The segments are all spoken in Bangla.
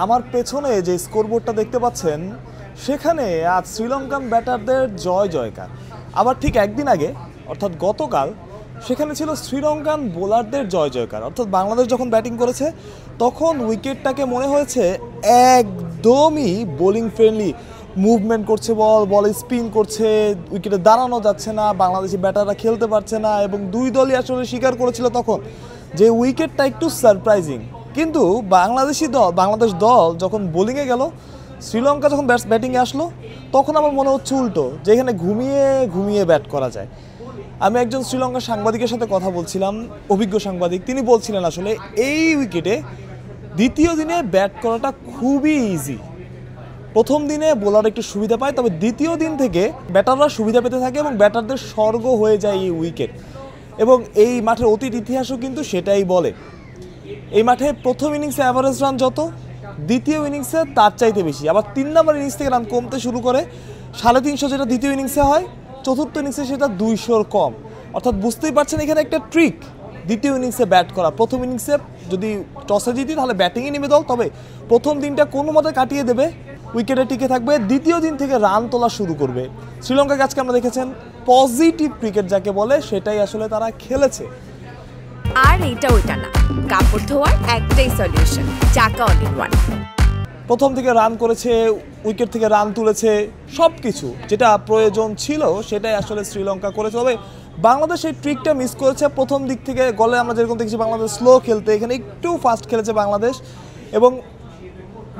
আমার পেছনে যে স্কোরবোর্ডটা দেখতে পাচ্ছেন সেখানে আজ শ্রীলঙ্কান ব্যাটারদের জয় জয়কার। আবার ঠিক একদিন আগে অর্থাৎ গতকাল সেখানে ছিল শ্রীলঙ্কান বোলারদের জয় জয়কার। অর্থাৎ বাংলাদেশ যখন ব্যাটিং করেছে তখন উইকেটটাকে মনে হয়েছে একদমই বোলিং ফ্রেন্ডলি, মুভমেন্ট করছে, বল স্পিন করছে, উইকেটে দাঁড়ানো যাচ্ছে না, বাংলাদেশি ব্যাটাররা খেলতে পারছে না এবং দুই দলই আসলে স্বীকার করেছিল তখন যে উইকেটটা একটু সারপ্রাইজিং। কিন্তু বাংলাদেশ দল যখন বোলিংয়ে গেল, শ্রীলঙ্কা যখন ব্যাটিংয়ে আসলো তখন আমার মনে হচ্ছে উল্টো, যে এখানে ঘুমিয়ে ঘুমিয়ে ব্যাট করা যায়। আমি একজন শ্রীলঙ্কার সাংবাদিকের সাথে কথা বলছিলাম, অভিজ্ঞ সাংবাদিক, তিনি বলছিলেন আসলে এই উইকেটে দ্বিতীয় দিনে ব্যাট করাটা খুবই ইজি। প্রথম দিনে বোলার একটু সুবিধা পায়, তবে দ্বিতীয় দিন থেকে ব্যাটাররা সুবিধা পেতে থাকে এবং ব্যাটারদের স্বর্গ হয়ে যায় এই উইকেট। এবং এই মাঠের অতীত ইতিহাসও কিন্তু সেটাই বলে। এই মাঠে প্রথম ইনিংসে অ্যাভারেজ রান যত, দ্বিতীয় ইনিংসে তার চাইতে বেশি। আবার 3 নম্বর ইনিংস থেকে রান কমতে শুরু করে, 350 যেটা দ্বিতীয় ইনিংসে হয়, চতুর্থ ইনিংসে সেটা 200-র কম। অর্থাৎ বুঝতেই পারছেন এখানে একটা ট্রিক, দ্বিতীয় ইনিংসে ব্যাট করা। প্রথম ইনিংসে যদি টসে জিতি তাহলে ব্যাটিংয়ে নেমে দল, তবে প্রথম দিনটা কোনো মতে কাটিয়ে দেবে, উইকেটে টিকে থাকবে, দ্বিতীয় দিন থেকে রান তোলা শুরু করবে। শ্রীলঙ্কাকে আজকে আমরা দেখেছেন পজিটিভ ক্রিকেট যাকে বলে সেটাই আসলে তারা খেলেছে। আর এটা ওইটা না, কাপড় ধোয়ার একটাই সলিউশন, চাকা অল ইন ওয়ান। প্রথম থেকে রান করেছে, উইকেট থেকে রান তুলেছে, সব কিছু যেটা প্রয়োজন ছিল সেটাই আসলে শ্রীলঙ্কা করেছে। তবে বাংলাদেশ এই ট্রিকটা মিস করেছে। প্রথম দিক থেকে গলে আমরা যেরকম দেখছি বাংলাদেশ স্লো খেলতে, এখানে একটু ফাস্ট খেলেছে বাংলাদেশ এবং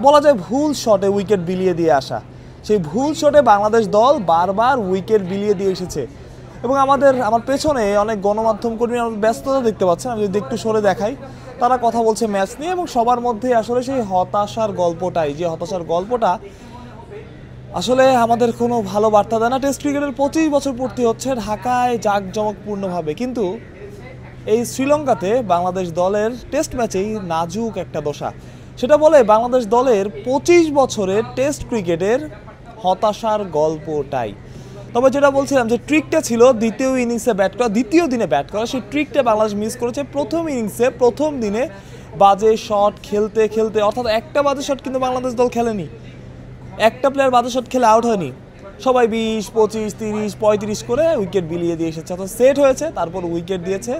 বলা যায় ভুল শটে উইকেট বিলিয়ে দিয়ে আসা। সেই ভুল শটে বাংলাদেশ দল বারবার উইকেট বিলিয়ে দিয়ে এসেছে। এবং আমার পেছনে অনেক গণমাধ্যম কর্মী ব্যস্ততা দেখতে পাচ্ছেন, আমি যদি একটু সরে দেখাই, তারা কথা বলছে ম্যাচ নিয়ে এবং সবার মধ্যে আসলে সেই হতাশার গল্পটাই, যে হতাশার গল্পটা আসলে আমাদের কোনো ভালো বার্তা দেয় না। টেস্ট ক্রিকেটের 25 বছর পূর্তি হচ্ছে ঢাকায় জাঁকজমকপূর্ণভাবে, কিন্তু এই শ্রীলঙ্কাতে বাংলাদেশ দলের টেস্ট ম্যাচেই নাজুক একটা দশা। সেটা বলে বাংলাদেশ দলের 25 বছরের টেস্ট ক্রিকেটের হতাশার গল্পটাই। তবে যেটা বলছিলাম যে ট্রিকটা ছিল দ্বিতীয় ইনিংসে ব্যাট করা, দ্বিতীয় দিনে ব্যাট করা, সেই ট্রিকটা বাংলাদেশ মিস করেছে। প্রথম ইনিংসে প্রথম দিনে বাজে শট খেলতে খেলতে, অর্থাৎ একটা বাজে শট কিন্তু বাংলাদেশ দল খেলেনি, একটা প্লেয়ার বাজে শট খেলে আউট হয়নি, সবাই 20, 25, 30, 35 করে উইকেট বিলিয়ে দিয়ে এসেছে। অর্থাৎ সেট হয়েছে, তারপর উইকেট দিয়েছে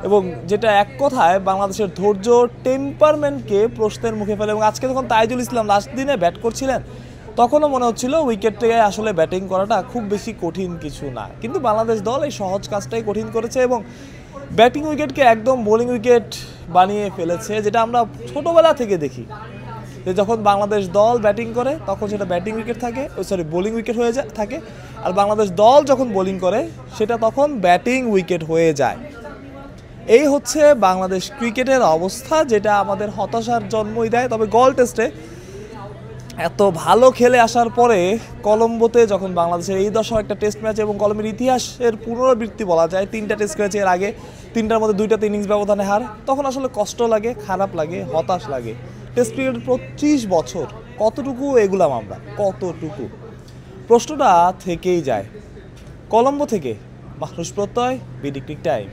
এবং যেটা এক কথায় বাংলাদেশের ধৈর্য, টেম্পারমেন্টকে প্রশ্নের মুখে ফেলে। এবং আজকে যখন তাইজুল ইসলাম লাস্ট দিনে ব্যাট করছিলেন তখনও মনে হচ্ছিল উইকেট থেকে আসলে ব্যাটিং করাটা খুব বেশি কঠিন কিছু না, কিন্তু বাংলাদেশ দল এই সহজ কাজটাই কঠিন করেছে এবং ব্যাটিং উইকেটকে একদম বোলিং উইকেট বানিয়ে ফেলেছে। যেটা আমরা ছোটোবেলা থেকে দেখি যে যখন বাংলাদেশ দল ব্যাটিং করে তখন সেটা ব্যাটিং উইকেট থাকে, বোলিং উইকেট হয়ে থাকে, আর বাংলাদেশ দল যখন বোলিং করে সেটা তখন ব্যাটিং উইকেট হয়ে যায়। এই হচ্ছে বাংলাদেশ ক্রিকেটের অবস্থা, যেটা আমাদের হতাশার জন্মই দেয়। তবে গল টেস্টে এত ভালো খেলে আসার পরে কলম্বোতে যখন বাংলাদেশের এই দশা একটা টেস্ট ম্যাচ এবং কলম্বের ইতিহাসের পুনরাবৃত্তি বলা যায়, 3টা টেস্ট খেলেছে এর আগে, 3টার মধ্যে 2টাতে ইনিংস ব্যবধানে হার, তখন আসলে কষ্ট লাগে, খারাপ লাগে, হতাশ লাগে। টেস্ট ক্রিকেট 25 বছর কতটুকু এগুলাম আমরা, কতটুকু, প্রশ্নটা থেকেই যায়। কলম্বো থেকে মাহরুজ প্রত্যয়, বিডি ক্রিক টাইম।